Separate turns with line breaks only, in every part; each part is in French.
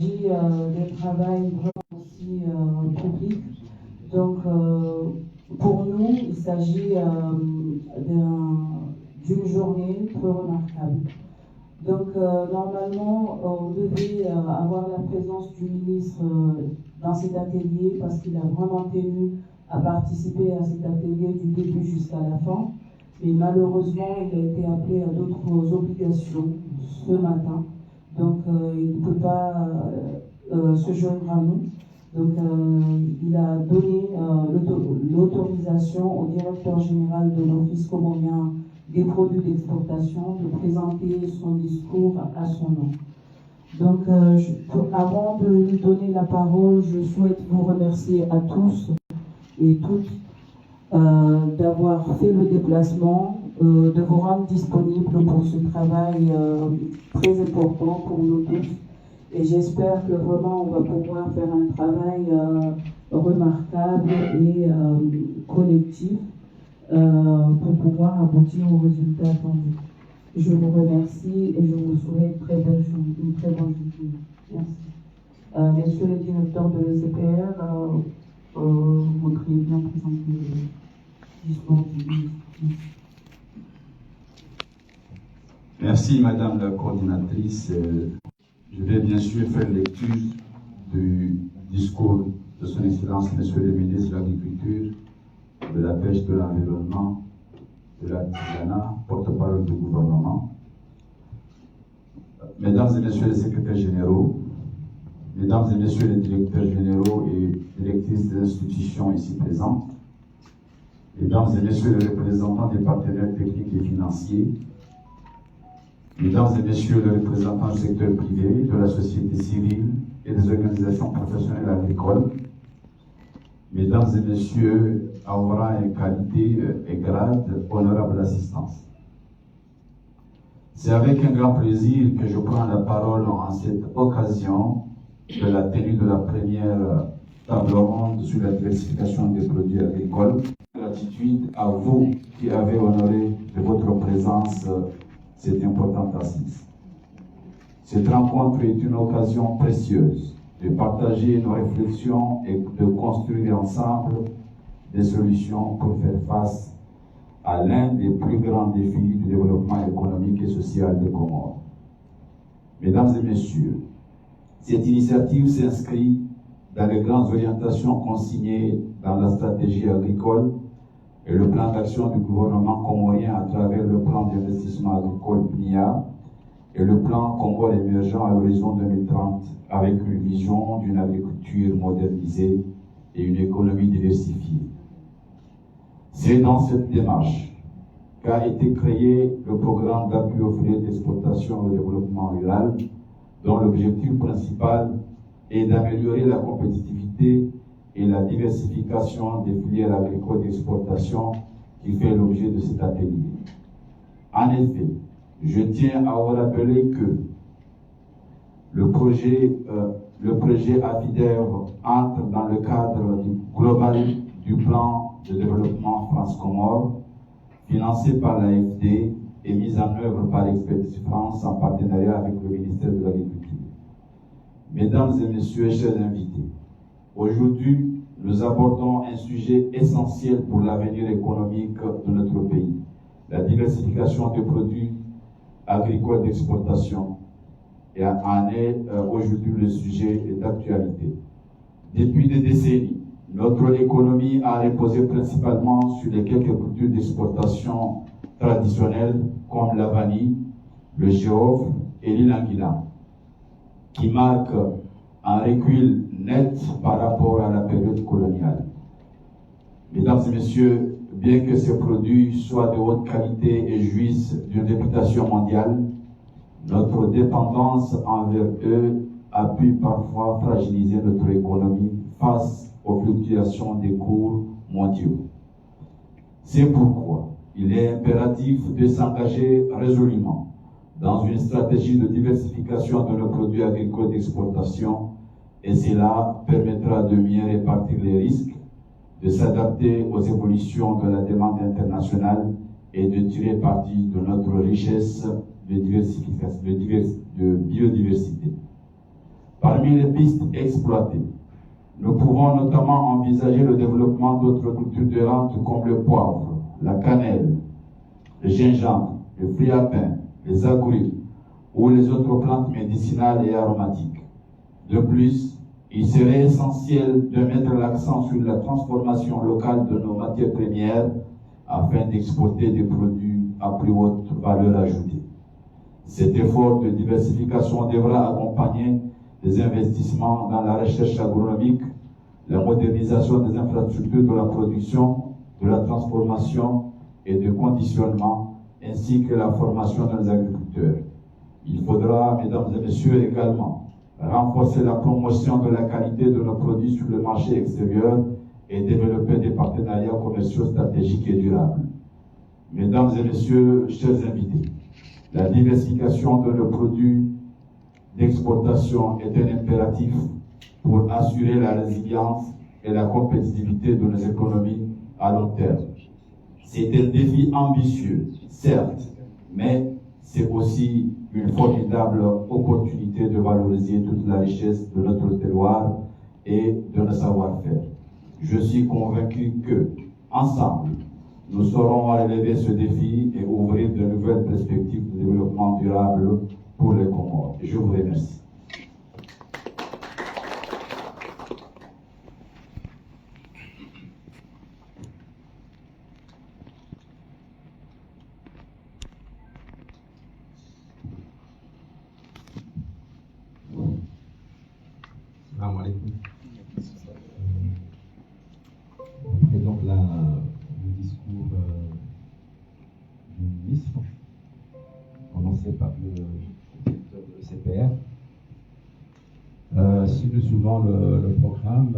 s'agit d'un travail vraiment aussi public. Donc, pour nous, il s'agit d'une journée très remarquable. Donc, normalement, on devait avoir la présence du ministre dans cet atelier parce qu'il a vraiment tenu à participer à cet atelier du début jusqu'à la fin. Mais malheureusement, il a été appelé à d'autres obligations ce matin. Donc, il ne peut pas se joindre à nous. Donc, il a donné l'autorisation au directeur général de l'Office comorien des produits d'exportation de présenter son discours à son nom. Donc, avant de lui donner la parole, je souhaite vous remercier à tous et toutes d'avoir fait le déplacement, de vous rendre disponible pour ce travail très important pour nous tous. Et j'espère que vraiment on va pouvoir faire un travail remarquable et collectif pour pouvoir aboutir aux résultats attendus. Je vous remercie et je vous souhaite une très bonne journée. Merci. Messieurs les directeurs de l'ECPR, vous voudriez bien présenter le discours du ministre.
Merci Madame la coordinatrice. Je vais bien sûr faire lecture du discours de son Excellence Monsieur le ministre de l'Agriculture, de la Pêche, de l'Environnement, de l'Artisanat, porte-parole du gouvernement. Mesdames et Messieurs les secrétaires généraux, Mesdames et Messieurs les directeurs généraux et directrices des institutions ici présentes, Mesdames et Messieurs les représentants des partenaires techniques et financiers, Mesdames et Messieurs les représentants du secteur privé, de la société civile et des organisations professionnelles agricoles, Mesdames et Messieurs, à rang et qualité et grade, honorable assistance. C'est avec un grand plaisir que je prends la parole en cette occasion de la tenue de la première table ronde sur la diversification des produits agricoles. Gratitude à vous qui avez honoré de votre présence cette importante assise. Cette rencontre est une occasion précieuse de partager nos réflexions et de construire ensemble des solutions pour faire face à l'un des plus grands défis du développement économique et social des Comores. Mesdames et Messieurs, cette initiative s'inscrit dans les grandes orientations consignées dans la stratégie agricole et le plan d'action du gouvernement comorien à travers le plan d'investissement agricole PNIA et le plan Comore émergent à l'horizon 2030 avec une vision d'une agriculture modernisée et une économie diversifiée. C'est dans cette démarche qu'a été créé le programme d'appui aux filières d'exportation et de développement rural, dont l'objectif principal est d'améliorer la compétitivité et la diversification des filières agricoles d'exportation qui fait l'objet de cet atelier. En effet, je tiens à vous rappeler que le projet AFIDEV entre dans le cadre global du plan de développement France-Comores, financé par l'AFD et mis en œuvre par Expertise France en partenariat avec le ministère de l'Agriculture. Mesdames et Messieurs, chers invités, aujourd'hui, nous abordons un sujet essentiel pour l'avenir économique de notre pays, la diversification des produits agricoles d'exportation. Et en est aujourd'hui le sujet d'actualité. Depuis des décennies, notre économie a reposé principalement sur les quelques cultures d'exportation traditionnelles comme la vanille, le girofle et l'ilang-ilang, qui marquent un recul net par rapport à la période coloniale. Mesdames et Messieurs, bien que ces produits soient de haute qualité et jouissent d'une réputation mondiale, notre dépendance envers eux a pu parfois fragiliser notre économie face aux fluctuations des cours mondiaux. C'est pourquoi il est impératif de s'engager résolument dans une stratégie de diversification de nos produits agricoles d'exportation, et cela permettra de mieux répartir les risques, de s'adapter aux évolutions de la demande internationale et de tirer parti de notre richesse de biodiversité. Parmi les pistes exploitées, nous pouvons notamment envisager le développement d'autres cultures de rente comme le poivre, la cannelle, le gingembre, le fruit à pain, les agrumes ou les autres plantes médicinales et aromatiques. De plus, il serait essentiel de mettre l'accent sur la transformation locale de nos matières premières afin d'exporter des produits à plus haute valeur ajoutée. Cet effort de diversification devra accompagner des investissements dans la recherche agronomique, la modernisation des infrastructures de la production, de la transformation et de conditionnement, ainsi que la formation des agriculteurs. Il faudra, mesdames et messieurs, également renforcer la promotion de la qualité de nos produits sur le marché extérieur et développer des partenariats commerciaux stratégiques et durables. Mesdames et messieurs, chers invités, la diversification de nos produits d'exportation est un impératif pour assurer la résilience et la compétitivité de nos économies à long terme. C'est un défi ambitieux, certes, mais c'est aussi une formidable opportunité de valoriser toute la richesse de notre terroir et de nos savoir-faire. Je suis convaincu que, ensemble, nous saurons relever ce défi et ouvrir de nouvelles perspectives de développement durable pour les Comores. Je vous remercie.
Et donc là, le discours du ministre, prononcé par le directeur de l'ECPR. Si nous suivons le programme,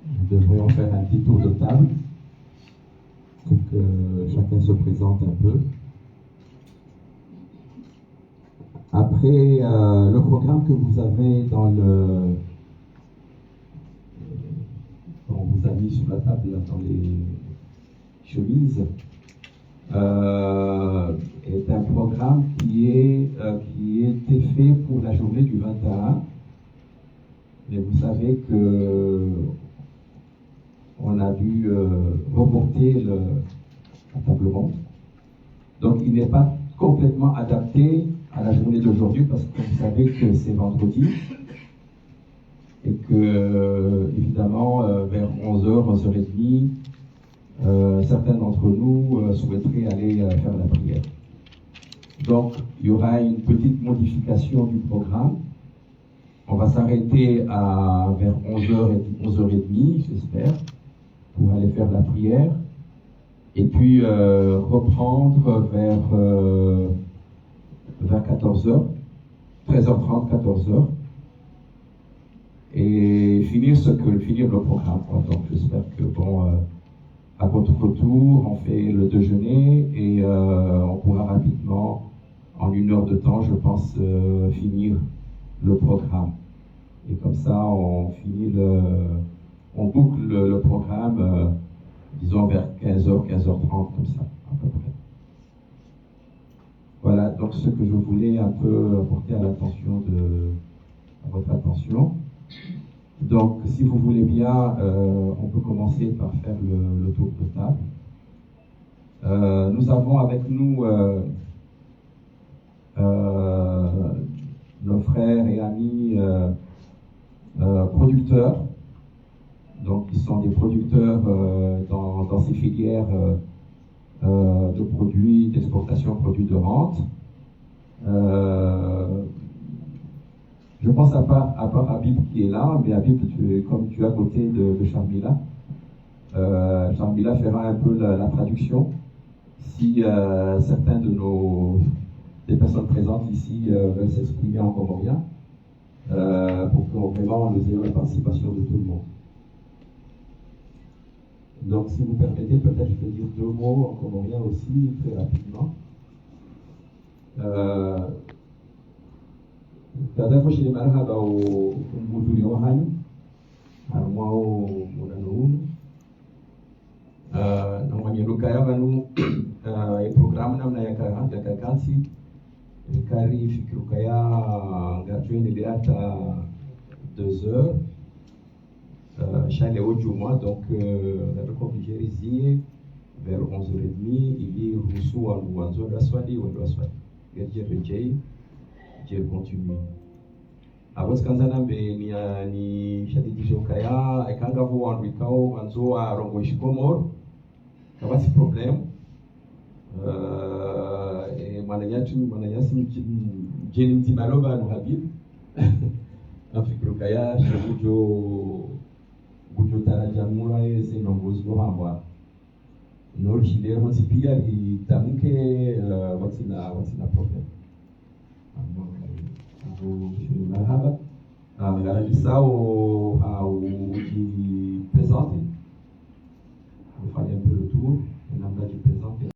nous devrions faire un petit tour de table pour que chacun se présente un peu. Après, le programme que vous avez qu'on vous a mis sur la table, là, dans les chemises, est un programme qui était fait pour la journée du 21. Mais vous savez que on a dû reporter la table ronde. Donc il n'est pas complètement adapté à la journée d'aujourd'hui parce que vous savez que c'est vendredi et que évidemment vers 11h, 11h30, certains d'entre nous souhaiteraient aller faire la prière. Donc il y aura une petite modification du programme. On va s'arrêter vers 11h, 11h30, j'espère, pour aller faire la prière et puis reprendre vers 14h, 13h30, 14h, et finir le programme. Donc j'espère que à votre retour, on fait le déjeuner et on pourra rapidement, en 1 heure de temps, je pense, finir le programme. Et comme ça, on boucle le programme, disons vers 15h, 15h30, comme ça, à peu près. Voilà, donc ce que je voulais un peu apporter à votre attention. Donc, si vous voulez bien, on peut commencer par faire le tour de table. Nous avons avec nous nos frères et amis producteurs. Donc, ils sont des producteurs dans ces filières de produits d'exportation, produits de rente. Je pense à part Habib qui est là, mais Habib, comme tu es à côté de Charmila, Charmila fera un peu la traduction. Si certains des personnes présentes ici veulent s'exprimer en comorien, pour que vraiment nous ayons la participation de tout le monde. Donc, si vous permettez, peut-être je vais dire 2 mots en comorien aussi, très rapidement. Kadafo shile marhaba umuduli wahanyu harmao munanu na mwenye lugha yavanu e programu namna ya kakansi Rikari Fikrukaya Gatouine Beata 2 heures. Chaque au mois, donc la recompliquée vers 11h30, il y a Rousseau en zone de la soirée ou de la soirée. J'ai continué. Avant ce qu'on ni Shadidi Jokaya, et quand vous en Rikao, en zo à Rongoish Komor, ça va, c'est problème. Et Manayasi Jenim Timaloba nous habite. En Fikrukaya, chez Gujo Tarajamura et ses nombreuses Gohamwa. Nous, il est recipient, il tamuke, what's the problem? Ngaralisao